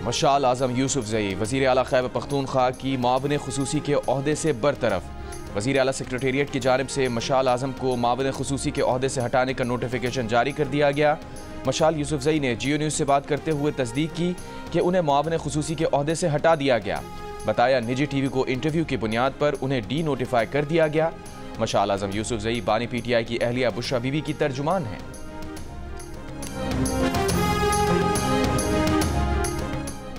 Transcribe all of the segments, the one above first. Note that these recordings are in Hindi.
मशाल आज़म यूसुफजई वज़ीर आला खैबर पख्तूनख्वा की मावन खुसूसी के ओहदे से बरतरफ। वज़ीर आला सेक्रेटेरिएट की जानिब से मशाल आज़म को मावन खुसूसी के ओहदे से हटाने का नोटिफिकेशन जारी कर दिया गया। मशाल यूसुफजई ने जियो न्यूज़ से बात करते हुए तस्दीक की कि उन्हें मावन खुसूसी के ओहदे से हटा दिया गया। बताया निजी टीवी को इंटरव्यू की बुनियाद पर उन्हें डी नोटिफाई कर दिया गया। मशाल आज़म यूसुफजई बानी PTI की अहलिया बुशरा बीबी की तर्जुमान हैं।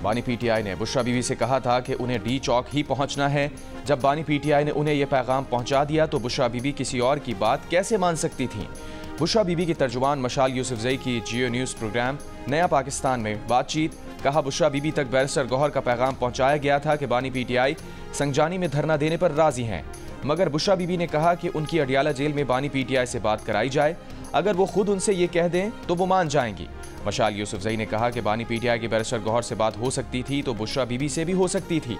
बानी PTI ने बुशरा बीबी से कहा था कि उन्हें डी चौक ही पहुंचना है। जब बानी PTI ने उन्हें यह पैगाम पहुंचा दिया तो बुशरा बीबी किसी और की बात कैसे मान सकती थीं। बुशरा बीबी की तर्जुमान मशाल यूसुफजई की जियो न्यूज़ प्रोग्राम नया पाकिस्तान में बातचीत। कहा बुशरा बीबी तक बैरिस्टर गौहर का पैगाम पहुंचाया गया था कि बानी PTI संगजानी में धरना देने पर राजी हैं, मगर बुशरा बीबी ने कहा कि उनकी अडियाला जेल में बानी PTI से बात कराई जाए। अगर वो खुद उनसे ये कह दें तो वो मान जाएंगी। मशाल यूसुफजई ने कहा कि बानी PTI के बैरिस्टर गौहर से बात हो सकती थी तो बुशरा बीबी से भी हो सकती थी।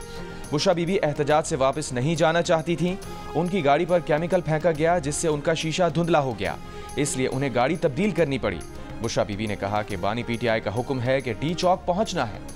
बुशरा बीबी एहतजाज से वापस नहीं जाना चाहती थी। उनकी गाड़ी पर केमिकल फेंका गया जिससे उनका शीशा धुंधला हो गया, इसलिए उन्हें गाड़ी तब्दील करनी पड़ी। बुशरा बीबी ने कहा कि बानी PTI का हुक्म है कि डी चौक पहुंचना है।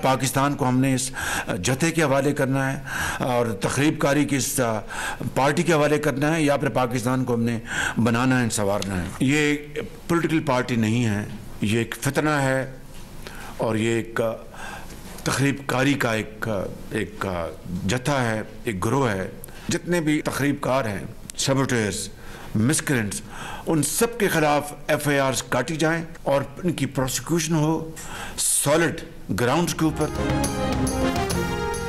पाकिस्तान को हमने इस जथे के हवाले करना है और तखरीबकारी की इस पार्टी के हवाले करना है, या फिर पाकिस्तान को हमने बनाना है, संवारना है। ये पॉलिटिकल पार्टी नहीं है, ये एक फितना है और ये एक तखरीबकारी का एक जथा है, एक ग्रोह है। जितने भी तखरीबकार हैं, सबोटेयर्स, मिसक्रेंट्स, उन सब के खिलाफ FIRs काटी जाएं और इनकी प्रोसिक्यूशन हो सॉलिड ग्राउंड्स के ऊपर।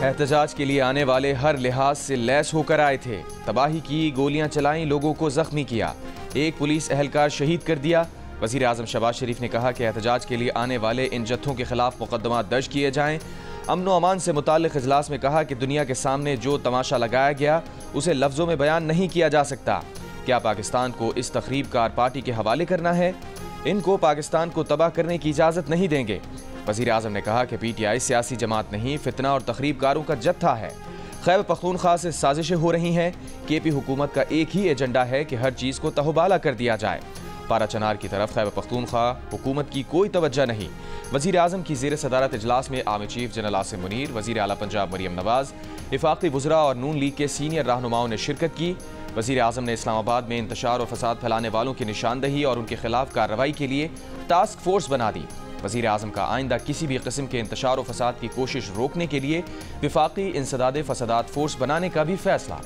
एहतजाज के लिए आने वाले हर लिहाज से लैस होकर आए थे। तबाही की, गोलियां चलाई, लोगों को जख्मी किया, एक पुलिस एहलकार शहीद कर दिया। वज़ीर आज़म शहबाज शरीफ ने कहा कि एहतजाज के लिए आने वाले इन जत्थों के खिलाफ मुकदमा दर्ज किए जाएं। अमन व अमान से मुताल्लिक़ इजलास में कहा कि दुनिया के सामने जो तमाशा लगाया गया उसे लफ्ज़ों में बयान नहीं किया जा सकता। क्या पाकिस्तान को इस तखरीबकार पार्टी के हवाले करना है? इनको पाकिस्तान को तबाह करने की इजाज़त नहीं देंगे। वज़ीर आज़म ने कहा कि PTI सियासी जमात नहीं, फितना और तखरीबकारों का जत्था है। खैबर पख्तूनख्वा से साजिशें हो रही हैं। KP हुकूमत का एक ही एजेंडा है कि हर चीज़ को तहबाला कर दिया जाए। पारा चनार की तरफ खैबर पख्तूनख्वा हुकूमत की कोई तवज्जो नहीं। वज़ीर आज़म की ज़ेर सदारत इजलास में army chief general Asim Munir, वज़ीर आला पंजाब मरियम नवाज, इफाक़ी वज़रा और नून लीग के सीनियर रहनुमाओं ने शिरकत की। वज़ीर आज़म ने इस्लामाबाद में इंतशार और फसाद फैलाने वालों की निशानदही और उनके खिलाफ कार्रवाई के लिए टास्क फोर्स बना दी। वज़ीर आज़म का आइंदा किसी भी किस्म के इंतशार और फसाद की कोशिश रोकने के लिए विफाक़ी इंसदाद फसादात फोर्स बनाने का भी फैसला।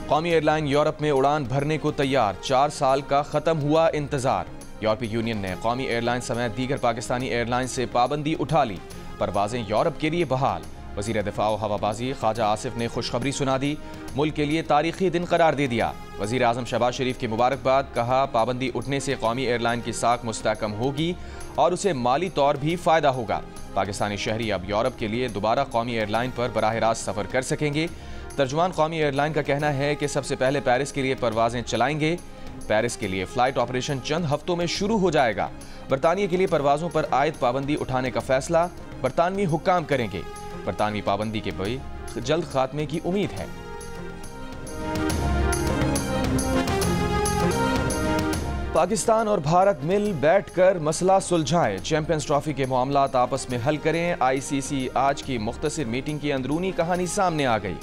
कौमी एयरलाइन यूरोप में उड़ान भरने को तैयार, 4 साल का ख़त्म हुआ इंतजार। यूरोपीय यूनियन ने कौमी एयरलाइन समेत दीगर पाकिस्तानी एयरलाइन से पाबंदी उठा ली। परवाजें यूरोप के लिए बहाल। वज़ीर दिफा व हवाबाजी ख्वाजा आसिफ ने खुशखबरी सुना दी, मुल्क के लिए तारीखी दिन करार दे दिया। वज़ीर आज़म शहबाज शरीफ की मुबारकबाद। कहा पाबंदी उठने से कौमी एयरलाइन की साख मुस्तहकम होगी और उसे माली तौर भी फ़ायदा होगा। पाकिस्तानी शहरी अब यूरोप के लिए दोबारा कौमी एयरलाइन पर बराह रास्त सफ़र कर सकेंगे। तर्जुमान कौमी एयरलाइन का कहना है कि सबसे पहले पेरिस के लिए परवाजें चलाएंगे। पेरिस के लिए फ़्लाइट ऑपरेशन चंद हफ्तों में शुरू हो जाएगा। बरतानिया के लिए परवाज़ों पर आयद पाबंदी उठाने का फैसला बरतानवी हुक्काम करेंगे। बरतानवी पाबंदी के भी जल्द खात्मे की उम्मीद है। पाकिस्तान और भारत मिल बैठकर मसला सुलझाएं, चैंपियंस ट्रॉफी के मामलात आपस में हल करें। ICC आज की मुख्तसर मीटिंग की अंदरूनी कहानी सामने आ गई।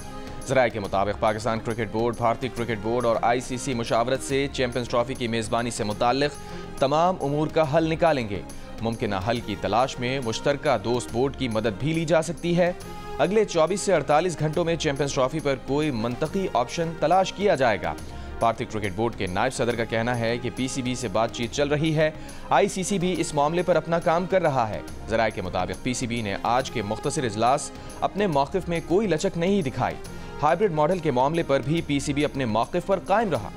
ज़राए के मुताबिक पाकिस्तान क्रिकेट बोर्ड, भारतीय क्रिकेट बोर्ड और ICC मुशावरत से चैंपियंस ट्रॉफी की मेज़बानी से मुताल्लिक़ तमाम उमूर का हल निकालेंगे। मुमकिना हल की तलाश में मुश्तरका दोस्त बोर्ड की मदद भी ली जा सकती है। अगले 24 से 48 घंटों में चैंपियंस ट्रॉफी पर कोई मंतकी ऑप्शन तलाश किया जाएगा। भारतीय क्रिकेट बोर्ड के नायब सदर का कहना है कि PCB से बातचीत चल रही है। ICC भी इस मामले पर अपना काम कर रहा है। ज़राए के मुताबिक PCB ने आज के मुख्तसर इजलास अपने मौक़िफ़ में कोई लचक नहीं दिखाई। हाइब्रिड मॉडल के मामले पर भी PCB अपने मौक़िफ़ पर कायम रहा।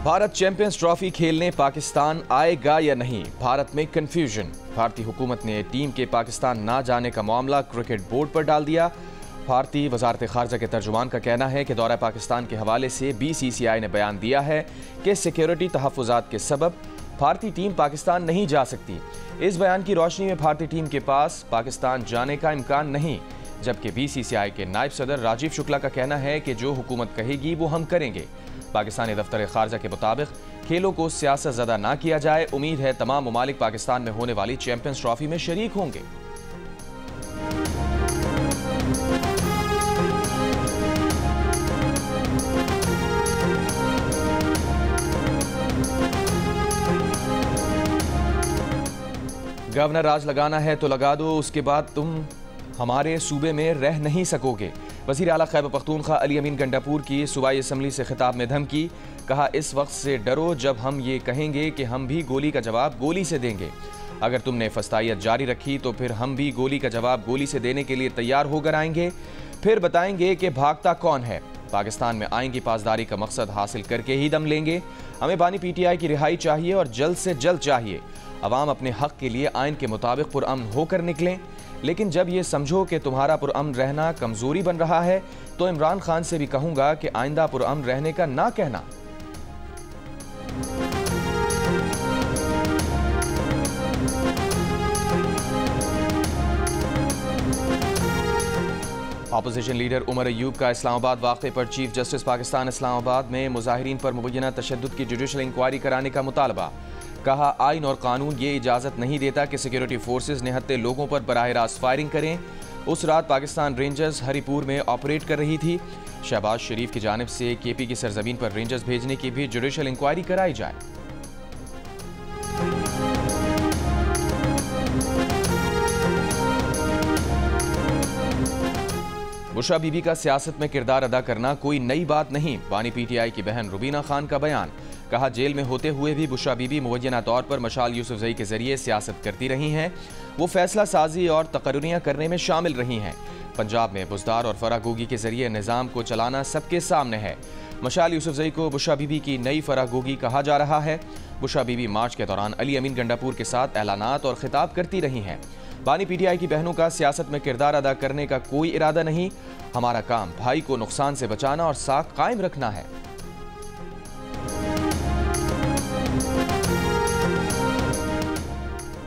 भारत चैंपियंस ट्रॉफी खेलने पाकिस्तान आएगा या नहीं, भारत में कंफ्यूजन। भारतीय हुकूमत ने टीम के पाकिस्तान ना जाने का मामला क्रिकेट बोर्ड पर डाल दिया। भारतीय वजारत खारजा के तर्जुमान का कहना है कि दौरा पाकिस्तान के हवाले से BCCI ने बयान दिया है कि सिक्योरिटी तहफ़्फ़ुज़ात के सबब भारतीय टीम पाकिस्तान नहीं जा सकती। इस बयान की रोशनी में भारतीय टीम के पास पाकिस्तान जाने का इम्कान नहीं, जबकि BCCI के नायब सदर राजीव शुक्ला का कहना है कि जो हुकूमत कहेगी वो हम करेंगे। पाकिस्तानी दफ्तर खारजा के मुताबिक खेलों को सियासत ज़दा ना किया जाए। उम्मीद है तमाम ममालिक पाकिस्तान में होने वाली चैंपियंस ट्रॉफी में शरीक होंगे। गवर्नर राज लगाना है तो लगा दो, उसके बाद तुम हमारे सूबे में रह नहीं सकोगे। वज़ीर आला खैबर पख्तूनख्वा अली अमीन गंडापुर की सूबाई असम्बली से खिताब में धमकी। कहा, इस वक्त से डरो जब हम ये कहेंगे कि हम भी गोली का जवाब गोली से देंगे। अगर तुमने फस्तायत जारी रखी तो फिर हम भी गोली का जवाब गोली से देने के लिए तैयार होकर आएंगे। फिर बताएंगे कि भागता कौन है। पाकिस्तान में आएंगी पासदारी का मकसद हासिल करके ही दम लेंगे। हमें बानी PTI की रिहाई चाहिए और जल्द से जल्द चाहिए। अवाम अपने हक के लिए आइन के मुताबिक पुरअमन होकर निकलें, लेकिन जब ये समझो कि तुम्हारा पुरअमन रहना कमजोरी बन रहा है तो इमरान खान से भी कहूंगा कि आइंदा पुरअमन रहने का ना कहना। अपोजिशन लीडर उमर अयूब का इस्लामाबाद वाक़े पर चीफ जस्टिस पाकिस्तान इस्लामाबाद में मुजाहिरीन पर मुबैना तशद्दुद की जुडिशल इंक्वायरी कराने का मुतालबा। कहा, आइन और कानून ये इजाज़त नहीं देता कि सिक्योरिटी फोर्सेज निहत्ते लोगों पर बराह रास्त फायरिंग करें। उस रात पाकिस्तान रेंजर्स हरिपुर में ऑपरेट कर रही थी। शहबाज शरीफ की जानिब से KP की सरजमीन पर रेंजर्स भेजने की भी जुडिशल इंक्वायरी कराई जाए। बुशरा बीबी का सियासत में किरदार अदा करना कोई नई बात नहीं। बानी PTI की बहन रुबीना खान का बयान। कहा, जेल में होते हुए भी बुशरा बीबी मुबैना तौर पर मशाल यूसुफजई के जरिए सियासत करती रही हैं। वो फैसला साजी और तकर्रियाँ करने में शामिल रही हैं। पंजाब में बुजदार और फरागोगी के जरिए निज़ाम को चलाना सबके सामने है। मशाल यूसुफजई को बुशरा बीबी की नई फरागोगी कहा जा रहा है। बुशरा बीबी मार्च के दौरान अली अमीन गंडापुर के साथ ऐलानात और खिताब करती रही हैं। बानी PTI की बहनों का सियासत में किरदार अदा करने का कोई इरादा नहीं। हमारा काम भाई को नुकसान से बचाना और साख कायम रखना है।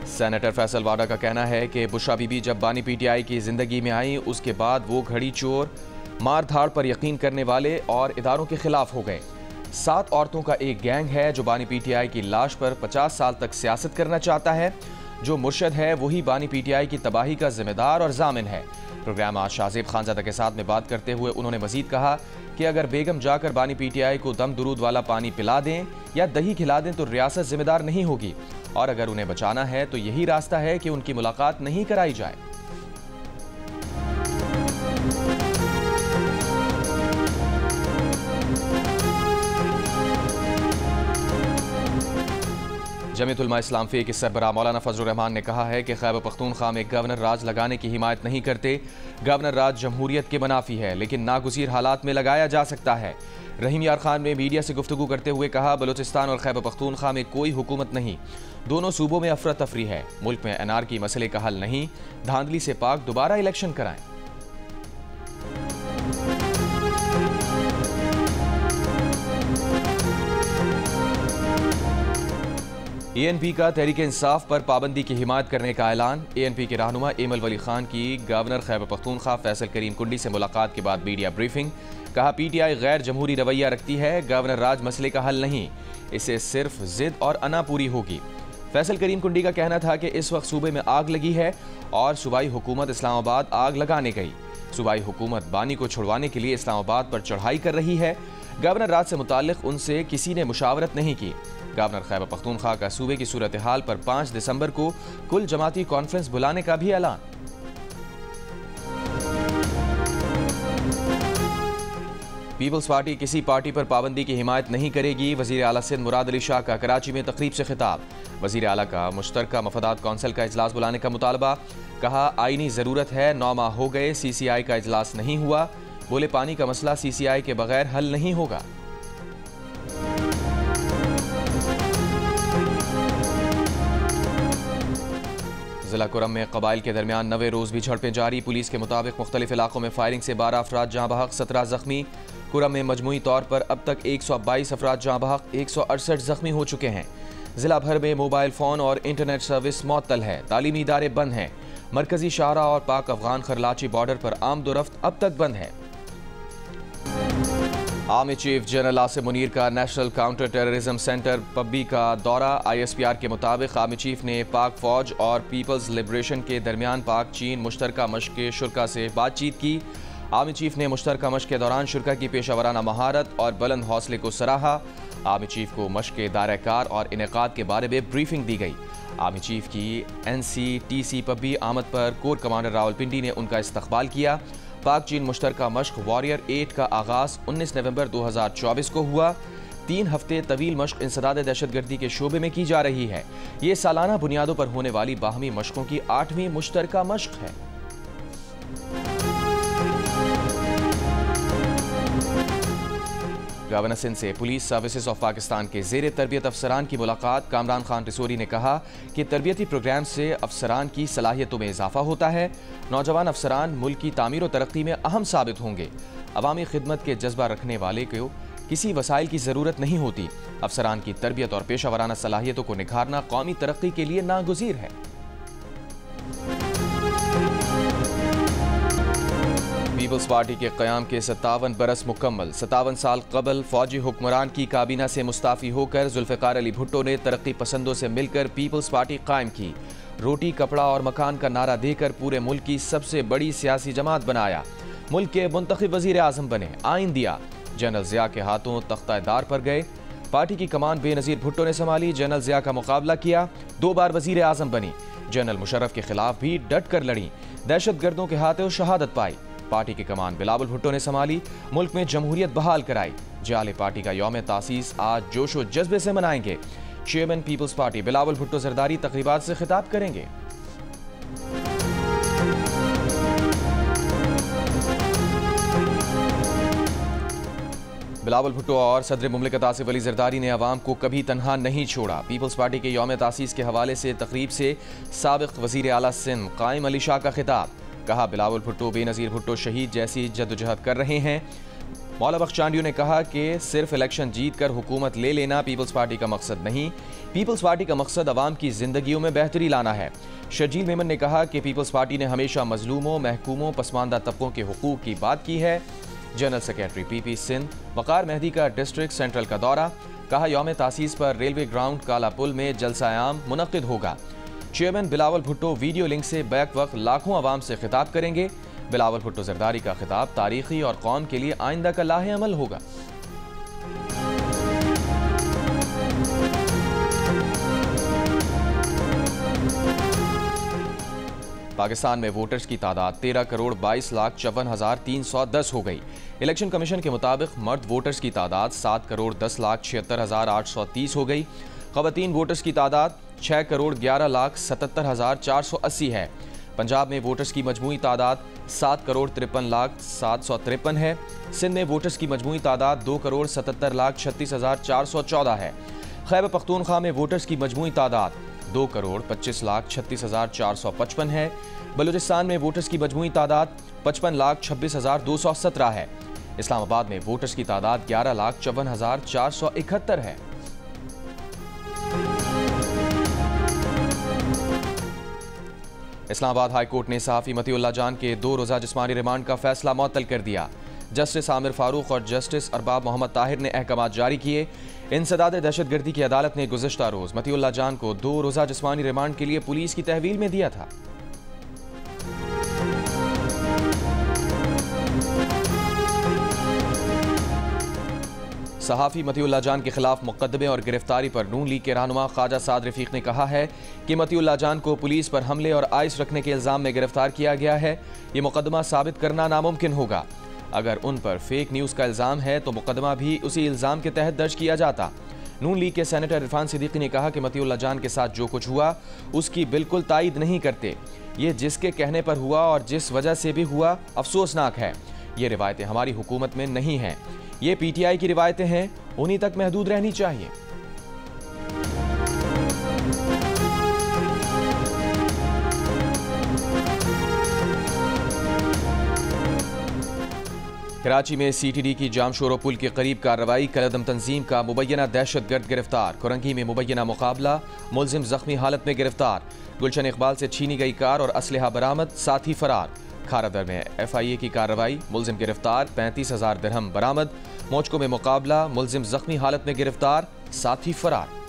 सेनेटर फैसल वाडा का कहना है कि बुशरा बीबी जब बानी PTI की जिंदगी में आई उसके बाद वो घड़ी चोर, मार धाड़ पर यकीन करने वाले और इदारों के खिलाफ हो गए। 7 औरतों का एक गैंग है जो बानी PTI की लाश पर 50 साल तक सियासत करना चाहता है। जो मुर्शद है वही बानी PTI की तबाही का जिम्मेदार और जामिन है। प्रोग्राम आज शाहजेब खानजादा के साथ में बात करते हुए उन्होंने मजीद कहा कि अगर बेगम जाकर बानी PTI को दम दुरूद वाला पानी पिला दें या दही खिला दें तो रियासत जिम्मेदार नहीं होगी, और अगर उन्हें बचाना है तो यही रास्ता है कि उनकी मुलाकात नहीं कराई जाए। जमीयत उलमा इस्लाम फे के सरबराह मौलाना फजलुर रहमान ने कहा है कि खैबर पख्तूनख्वा में गवर्नर राज लगाने की हिमायत नहीं करते। गवर्नर राज जमहूरियत के मुनाफी है, लेकिन नागुज़ीर हालात में लगाया जा सकता है। रहीम यार खान ने मीडिया से गुफ्तगू करते हुए कहा, बलूचिस्तान और खैबर पख्तूनख्वा में कोई हुकूमत नहीं, दोनों सूबों में अफरा तफरी है। मुल्क में NRK मसले का हल नहीं, धांधली से पाक दोबारा इलेक्शन कराएं। ANP का तहरीक इंसाफ पर पाबंदी की हिमायत करने का ऐलान। ANP के रहनुमा एमल वली खान की गवर्नर खैबर पख्तूनख्वा फैसल करीम कुंडी से मुलाकात के बाद मीडिया ब्रीफिंग। कहा, PTI गैर जमहूरी रवैया रखती है, गवर्नर राज मसले का हल नहीं, इसे सिर्फ जिद और अना पूरी होगी। फैसल करीम कुंडी का कहना था कि इस वक्त सूबे में आग लगी है और सूबाई हुकूमत इस्लामाबाद आग लगाने गई। सूबाई हुकूमत बानी को छुड़वाने के लिए इस्लामाबाद पर चढ़ाई कर रही है। गवर्नर राज से मुताल्लिक उनसे किसी ने मुशावरत नहीं की। गवर्नर खैबर पख्तूनख्वा का सूबे की सूरत हाल पर 5 दिसंबर को कुल जमाती कॉन्फ्रेंस बुलाने का भी ऐलान। पीपल्स पार्टी किसी पार्टी पर पाबंदी की हिमायत नहीं करेगी। वजीर आला सिंध मुराद अली शाह का कराची में तकरीब से खिताब। वजीर आला का मुश्तरका मफादात कौंसिल का इजलास बुलाने का मुतालबा। कहा, आईनी ज़रूरत है, 9 माह हो गए CCI का इजलास नहीं हुआ। बोले, पानी का मसला CCI के बगैर हल नहीं होगा। जिला कुरम में कबाइल के दरमियान 9वें रोज भी झड़पें जारी। पुलिस के मुताबिक मुख्तलिफ इलाकों में फायरिंग से 12 अफराद जाँ बहक, 17 जख्मी। कुरम में मजमूई तौर पर अब तक 122 अफराद जाँ बहक, 168 जख्मी हो चुके हैं। जिला भर में मोबाइल फ़ोन और इंटरनेट सर्विस मुअत्तल है। तालीमी इदारे बंद हैं। मरकजी शाहरा और पाक अफगान खरलाची बॉर्डर पर आमदोरफ्त अब तक बंद है। Army chief general Asim Munir का नेशनल काउंटर टेररिज्म सेंटर पब्बी का दौरा। ISPR के मुताबिक आर्मी चीफ ने पाक फौज और पीपल्स लिबरेशन के दरमियान पाक चीन मुश्तरका मशक के शुरा से बातचीत की। आर्मी चीफ ने मुश्तरका मशक के दौरान शुरा की पेशावराना महारत और बुलंद हौसले को सराहा। आर्मी चीफ को मशक के दायरा-ए-कार और इनेकाद के बारे में ब्रीफिंग दी गई। आर्मी चीफ की NCTC पब्बी आमद पर कोर कमांडर रावलपिंडी ने उनका इस्तकबाल किया। पाक चीन मुश्तरका मशक वॉरियर 8 का आगाज 19 नवंबर 2024 को हुआ। 3 हफ्ते तवील मशक इंसदाद दहशतगर्दी के शोबे में की जा रही है। ये सालाना बुनियादों पर होने वाली बाहमी मशकों की 8वीं मुश्तरका मशक है। गवर्नर सिंध से पुलिस सर्विसेज ऑफ पाकिस्तान के ज़ेरे तरबियत अफसरान की मुलाकात। कामरान खान रिसोरी ने कहा कि तरबियती प्रोग्राम से अफसरान की सलाहियतों में इजाफा होता है। नौजवान अफसरान मुल्क की तामीर और तरक्की में अहम साबित होंगे। अवामी खिदमत के जज्बा रखने वाले को किसी वसाइल की ज़रूरत नहीं होती। अफसरान की तरबियत और पेशा वराना सलाहियतों को निखारना कौमी तरक्की के लिए नागुज़ीर है। पीपल्स पार्टी के क़याम के 57 बरस मुकम्मल। 57 साल कबल फौजी हुक्मरान की काबीना से मुस्ताफ़ी होकर जुल्फ़िकार अली भुट्टो ने तरक्की पसंदों से मिलकर पीपल्स पार्टी कायम की। रोटी, कपड़ा और मकान का नारा देकर पूरे मुल्क की सबसे बड़ी सियासी जमात बनाया। मुल्क के मुंतखब वज़ीर आज़म बने, आइन दिया। जनरल ज़िया के हाथों तख्तादार पर गए। पार्टी की कमान बेनज़ीर भुट्टो ने संभाली। जनरल ज़िया का मुकाबला किया। 2 बार वज़ीर आज़म बनी। जनरल मुशर्रफ के खिलाफ भी डट कर लड़ी। दहशत गर्दों के हाथों शहादत पाई। पार्टी की कमान बिलावल भुट्टो ने संभाली। मुल्क में जमहूरियत बहाल कराई। जाले पार्टी का यौम तासीस आज जोशो जज्बे से मनाएंगे। चेयरमैन पीपल्स पार्टी बिलावल भुट्टो जरदारी तकरीबात से खिताब करेंगे। बिलावल भुट्टो और सदर मुमलिकत आसिफ अली जरदारी ने अवाम को कभी तनहा नहीं छोड़ा। पीपल्स पार्टी के यौम तासीस के हवाले से तकरीब से साबिक वज़ीर आला सिंध कायम अली शाह का खिताब। कहा बिलावल भुट्टो बेनज़ीर भुट्टो शहीद जैसी जद्दोजहद कर रहे हैं। मौला बख्श चांडियो ने कहा कि सिर्फ इलेक्शन जीत कर हुकूमत ले लेना पीपल्स पार्टी का मकसद नहीं। पीपल्स पार्टी का मकसद अवाम की जिंदगियों में बेहतरी लाना है। शर्जील मेमन ने कहा कि पीपल्स पार्टी ने हमेशा मजलूमों, महकूमों, पसमानदा तबकों के हुकूक की बात की है। जनरल सेक्रेटरी PP सिंध वकार मेहदी का डिस्ट्रिक्ट सेंट्रल का दौरा। कहा यौम तासीस पर रेलवे ग्राउंड काला पुल में जलसा-ए-आम मुनक्किद होगा। Chairman Bilawal Bhutto video link से बैक वक्त लाखों अवाम से खिताब करेंगे। बिलावल भुट्टो जरदारी का खिताब तारीखी और कौम के लिए आइंदा का लाहे अमल होगा। पाकिस्तान में वोटर्स की तादाद 13,22,54,310 हो गई। इलेक्शन कमीशन के मुताबिक मर्द वोटर्स की तादाद 7,10,76,830 हो गई। ख़वातीन वोटर्स की तादाद 6,11,77,480 है। पंजाब में वोटर्स की मजमूई तादाद 7,53,07,753 है। सिंध में वोटर्स की मजमूई तादाद 2,77,36,414 है। खैबर पख्तूनख्वा में वोटर्स की मजमूई तादाद 2,25,36,455 है। बलूचिस्तान में वोटर्स की मजमूई तादाद 55,26,217 है। इस्लामाबाद में वोटर्स की तादाद 11,54,471 है। इस्लामाबाद हाई कोर्ट ने सहाफ़ी मतीउल्लाह जान के 2 रोज़ा जिस्मानी रिमांड का फैसला मुअत्तल कर दिया। जस्टिस आमिर फारूक और जस्टिस अरबाब मोहम्मद ताहिर ने अहकामात जारी किए। इंसदाद दहशतगर्दी की अदालत ने गुज़िश्ता रोज़ मतीउल्लाह जान को 2 रोज़ा जिस्मानी रिमांड के लिए पुलिस की तहवील में दिया था। सहाफ़ी मतीउल्लाह जान के खिलाफ मुकदमे और गिरफ्तारी पर नून लीग के रहनुमा ख्वाजा साद रफीक ने कहा है कि मतीउल्लाह जान को पुलिस पर हमले और आइस रखने के इल्ज़ाम में गिरफ्तार किया गया है। ये मुकदमा साबित करना नामुमकिन होगा। अगर उन पर फेक न्यूज़ का इल्ज़ाम है तो मुकदमा भी उसी इल्ज़ाम के तहत दर्ज किया जाता। नून लीग के सेनेटर इरफान सिद्दीकी ने कहा कि मतीउल्लाह जान के साथ जो कुछ हुआ उसकी बिल्कुल तायद नहीं करते। ये जिसके कहने पर हुआ और जिस वजह से भी हुआ अफसोसनाक है। ये रिवायतें हमारी हुकूमत में नहीं हैं। ये PTI की रिवायतें हैं, उन्हीं तक महदूद रहनी चाहिए। कराची में CTD की जामशोरो पुल के करीब कार्रवाई। कलअदम तंजीम का मुबैना दहशतगर्द गिरफ्तार। कोरंगी में मुबैना मुकाबला, मुलजिम जख्मी हालत में गिरफ्तार। गुलशन इकबाल से छीनी गई कार और असलहा बरामद, साथी फरार। खारादर में FIA की कार्रवाई, मुलजिम गिरफ्तार, 35,000 दिरहम बरामद। मोचको में मुकाबला, मुलजिम जख्मी हालत में गिरफ्तार, साथी फरार।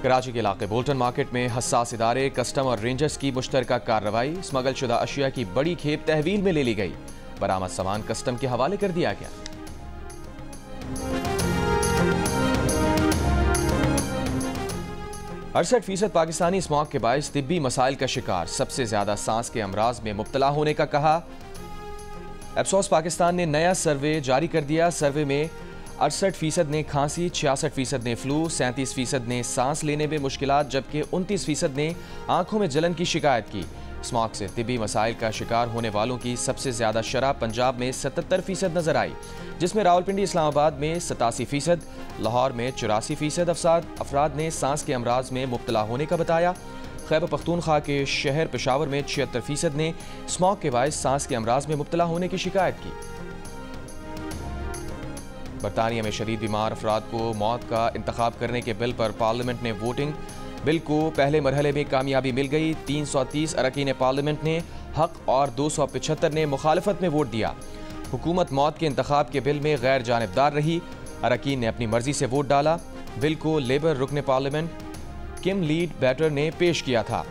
कराची के इलाके बोल्टन मार्केट में हसास इदारे, कस्टम और रेंजर्स की मुश्तरका कार्रवाई। स्मगल शुदा अशिया की बड़ी खेप तहवील में ले ली गई। बरामद सामान कस्टम के हवाले कर दिया गया। 68% पाकिस्तानी स्मॉग के बायस तिब्बी मसाइल का शिकार। सबसे ज्यादा सांस के अमराज में मुब्तला होने का कहा। एप्सोस पाकिस्तान ने नया सर्वे जारी कर दिया। सर्वे में 68% ने खांसी, 66% ने फ्लू, 37% ने सांस लेने में मुश्किलात, जबकि 29% ने आंखों में जलन की शिकायत की। स्मॉग से तिब्बी मसाइल का शिकार होने वालों की सबसे ज्यादा शरह पंजाब में 77% नजर आई, जिसमें रावलपिंडी इस्लामाबाद में 87%, लाहौर में 84% अफराद ने सांस के अमराज में मुब्तला होने का बताया। खैबर पख्तूनख्वा के शहर पेशावर में 76% ने स्मॉग के बायस सांस के अमराज में मुब्तला होने की शिकायत की। बरतानिया में शदीद बीमार अफराद को मौत का इंतखाब करने के बिल पर पार्लियामेंट ने वोटिंग। बिल को पहले मरहले में कामयाबी मिल गई। 330 अरकान पार्लियामेंट ने हक और 275 ने मुखालफत में वोट दिया। हुकूमत मौत के इंतखाब के बिल में गैर जानिबदार रही। अरकान ने अपनी मर्जी से वोट डाला। बिल को लेबर रुकन पार्लियामेंट किम लीड बैटर ने पेश किया था।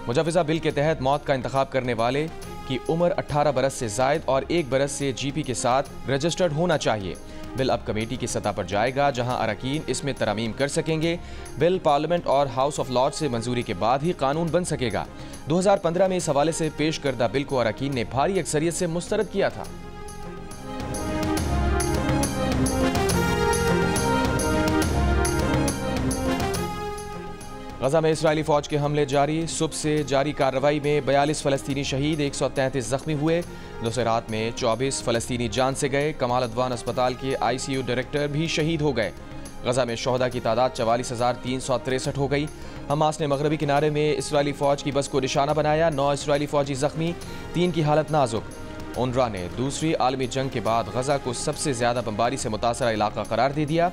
मुजवजा बिल के तहत मौत का इंतखाब करने वाले की उम्र 18 बरस से जायद और 1 बरस से GP के साथ रजिस्टर्ड होना चाहिए। बिल अब कमेटी की सतह पर जाएगा, जहां अरकान इसमें तरमीम कर सकेंगे। बिल पार्लियामेंट और हाउस ऑफ लॉर्ड्स से मंजूरी के बाद ही कानून बन सकेगा। 2015 में इस हवाले से पेश करदा बिल को अरकान ने भारी अक्सरियत से मुस्तरद किया था। गजा में इस्राएली फौज के हमले जारी। सुबह से जारी कार्रवाई में 42 फलस्तीनी शहीद, 133 जख्मी हुए। नुसैरात में 24 फलस्तीनी जान से गए। कमाल अदवान अस्पताल के ICU डायरेक्टर भी शहीद हो गए। गजा में शोहदा की तादाद 44,363 हो गई। हमास ने मगरबी किनारे में इस्राएली फौज की बस को निशाना बनाया। 9 इस्राएली फौजी जख्मी, 3 की हालत नाजुक। UNRWA ने दूसरी आलमी जंग के बाद गजा को सबसे ज्यादा बमबारी से मुतासरा इलाका करार दे दिया।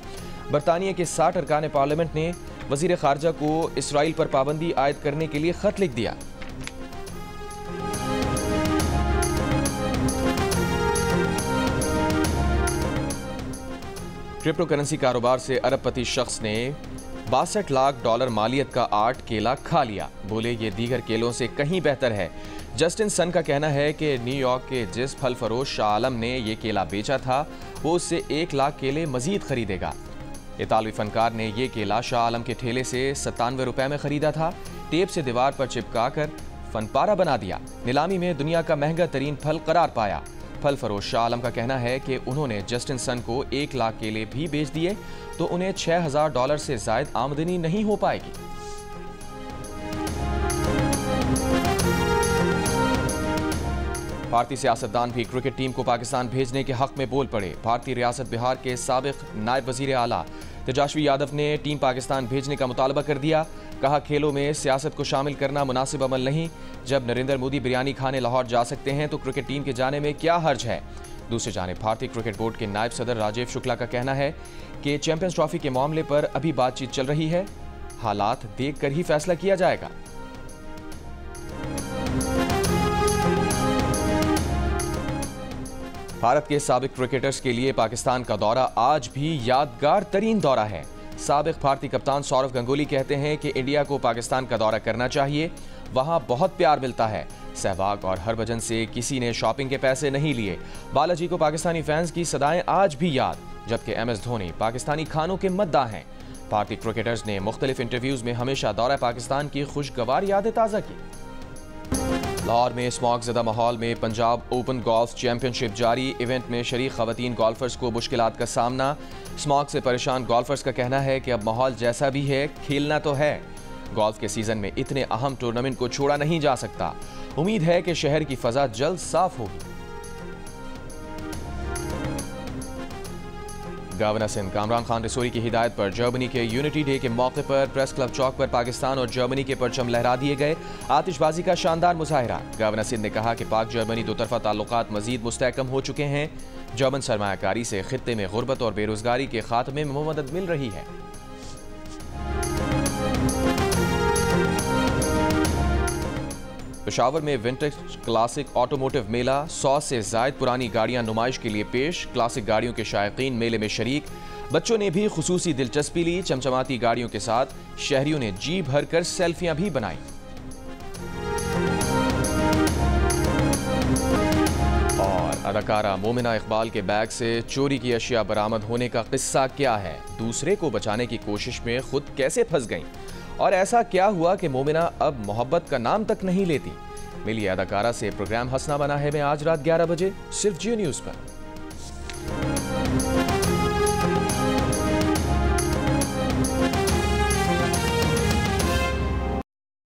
बरतानिया के 60 अरकान पार्लियामेंट ने वजीर खारजा को इसराइल पर पाबंदी आयद करने के लिए खत लिख दिया। क्रिप्टो करेंसी कारोबार से अरबपति शख्स ने $62 लाख मालियत का 8 केला खा लिया। बोले ये दीगर केलों से कहीं बेहतर है। जस्टिन सन का कहना है कि न्यूयॉर्क के जिस फल फरोश शाह आलम ने ये केला बेचा था, वो उससे 1 लाख केले मजीद खरीदेगा। इतालवी फनकार ने यह केला शाह आलम के ठेले से 97 रुपए में खरीदा था। टेप से दीवार पर चिपका कर फनपारा बना दिया। नीलामी में दुनिया का महंगा तरीन फल करार पाया। फल फरोश शाह आलम का कहना है कि उन्होंने जस्टिन सन को 1 लाख केले भी बेच दिए तो उन्हें $6,000 से जायद आमदनी नहीं हो पाएगी। भारतीय सियासतदान भी क्रिकेट टीम को पाकिस्तान भेजने के हक में बोल पड़े। भारतीय रियासत बिहार के साबिक नायब वजीर आला तेजस्वी यादव ने टीम पाकिस्तान भेजने का मुतालबा कर दिया। कहा खेलों में सियासत को शामिल करना मुनासिब अमल नहीं। जब नरेंद्र मोदी बिरयानी खाने लाहौर जा सकते हैं तो क्रिकेट टीम के जाने में क्या हर्ज है। दूसरी जानिब भारतीय क्रिकेट बोर्ड के नायब सदर राजीव शुक्ला का कहना है कि चैंपियंस ट्रॉफी के मामले पर अभी बातचीत चल रही है। हालात देख कर ही फैसला किया जाएगा। भारत के साबिक क्रिकेटर्स के लिए पाकिस्तान का दौरा आज भी यादगार तरीन दौरा है। साबिक भारतीय कप्तान सौरव गंगुली कहते हैं कि इंडिया को पाकिस्तान का दौरा करना चाहिए, वहां बहुत प्यार मिलता है। सहवाग और हरभजन से किसी ने शॉपिंग के पैसे नहीं लिए। बालाजी को पाकिस्तानी फैंस की सदाएं आज भी याद, जबकि MS धोनी पाकिस्तानी खानों के मद्दा हैं। भारतीय क्रिकेटर्स ने मुख्तलिफ इंटरव्यूज में हमेशा दौरा पाकिस्तान की खुशगवार यादें ताज़ा की। लाहौर में स्मॉग ज़दा माहौल में पंजाब ओपन गोल्फ चैंपियनशिप जारी। इवेंट में शरीक खवातीन गोल्फर्स को मुश्किलात का सामना। स्मॉग से परेशान गोल्फर्स का कहना है कि अब माहौल जैसा भी है, खेलना तो है। गोल्फ के सीजन में इतने अहम टूर्नामेंट को छोड़ा नहीं जा सकता। उम्मीद है कि शहर की फजा जल्द साफ होगी। गवर्नर सिंध कामरान खान रसूरी की हिदायत पर जर्मनी के यूनिटी डे के मौके पर प्रेस क्लब चौक पर पाकिस्तान और जर्मनी के परचम लहरा दिए गए। आतिशबाजी का शानदार मुजाहिरा। गवर्नर सिंध ने कहा कि पाक जर्मनी दोतरफा ताल्लुकात मजीद मुस्तहकम हो चुके हैं। जर्मन सरमायाकारी से खित्ते में गुर्बत और बेरोजगारी के खात्मे में मदद मिल रही है। पेशावर में विंटेज क्लासिक ऑटोमोटिव मेला, 100 से जायद पुरानी गाड़ियां नुमाइश के लिए पेश। क्लासिक गाड़ियों के शायकीन मेले में शरीक। बच्चों ने भी खुसूसी दिलचस्पी ली। चमचमाती गाड़ियों के साथ शहरियों ने जी भरकर सेल्फियां भी बनाई। और अदाकारा मोमिना इकबाल के बैग से चोरी की अशिया बरामद होने का किस्सा क्या है? दूसरे को बचाने की कोशिश में खुद कैसे फंस गईं? और ऐसा क्या हुआ कि मोमिना अब मोहब्बत का नाम तक नहीं लेती? मिलिए अदाकारा से प्रोग्राम हंसना बना है में आज रात 11 बजे सिर्फ जियो न्यूज़ पर।